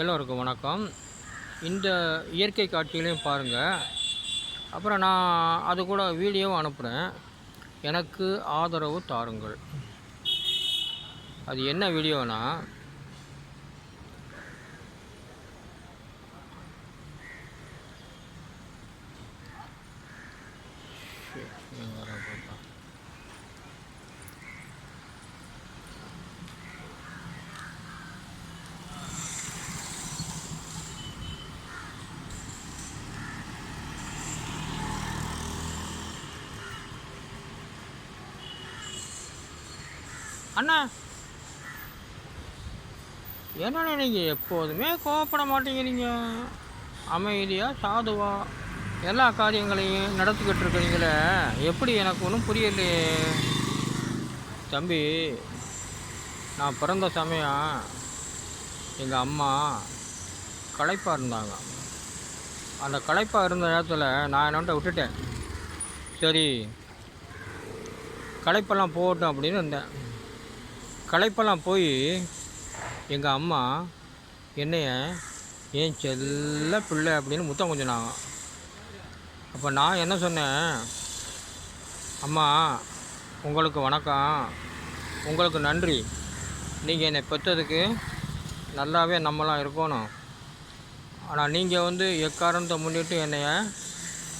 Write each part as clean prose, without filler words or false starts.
எல்லோருக்கும் வணக்கம். இந்த இயற்கை காட்சிகளையும் பாருங்கள். அப்புறம் நான் அது கூட வீடியோவும் அனுப்புகிறேன். எனக்கு ஆதரவு தாருங்கள். அது என்ன வீடியோனா, அண்ணா என்னண்ணே நீங்கள் எப்போதுமே கோவப்பட மாட்டேங்கிறீங்க. அமைதியாக சாதுவா எல்லா காரியங்களையும் நடத்திக்கிட்டு இருக்கிறீங்களே, எப்படி எனக்கு ஒன்றும் புரியலையே. தம்பி, நான் பிறந்த சமயம் எங்கள் அம்மா களைப்பாக இருந்தாங்க. அந்த களைப்பாக இருந்த நேரத்தில் நான் என்னன்ட்ட விட்டுட்டேன். சரி, களைப்பெல்லாம் போகட்டும் அப்படின்னு இருந்தேன். களைப்பெல்லாம் போய் எங்கள் அம்மா என்னைய ஏன் செல்ல பிள்ளை அப்படின்னு முத்தம் கொஞ்சினாங்க. அப்போ நான் என்ன சொன்னேன், அம்மா உங்களுக்கு வணக்கம், உங்களுக்கு நன்றி, நீங்கள் என்னை பெற்றதுக்கு நல்லாவே நம்மளாம் இருக்கணும். ஆனால் நீங்கள் எக்காரணத்தை முன்னிட்டு என்னைய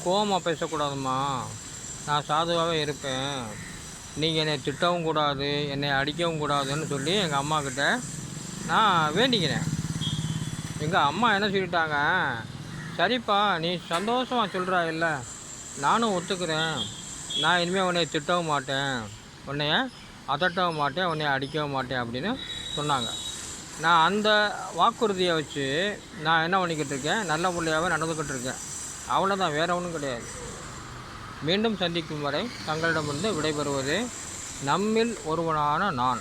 கோவமாக பேசக்கூடாதும்மா, நான் சாதுவாகவே இருப்பேன், நீங்கள் என்னை திட்டவும் கூடாது, என்னை அடிக்கவும் கூடாதுன்னு சொல்லி எங்கள் அம்மாக்கிட்ட நான் வேண்டிக்கிறேன். எங்கள் அம்மா என்ன சொல்லிட்டாங்க, சரிப்பா நீ சந்தோஷமாக சொல்கிறா இல்லை, நானும் ஒத்துக்கிறேன், நான் இனிமேல் உன்னை திட்டவும் மாட்டேன், உன்னைய அதட்டவும் மாட்டேன், உன்னை அடிக்கவும் மாட்டேன் அப்படின்னு சொன்னாங்க. நான் அந்த வாக்குறுதியை வச்சு நான் என்ன பண்ணிக்கிட்டு இருக்கேன், நல்ல பிள்ளையாகவே நடந்துக்கிட்டு இருக்கேன். அவ்வளோதான், வேறு ஒன்றும் கிடையாது. மீண்டும் சந்திக்கும் வரை தங்களிடமிருந்து விடைபெறுவது நம்மில் ஒருவனான நான்.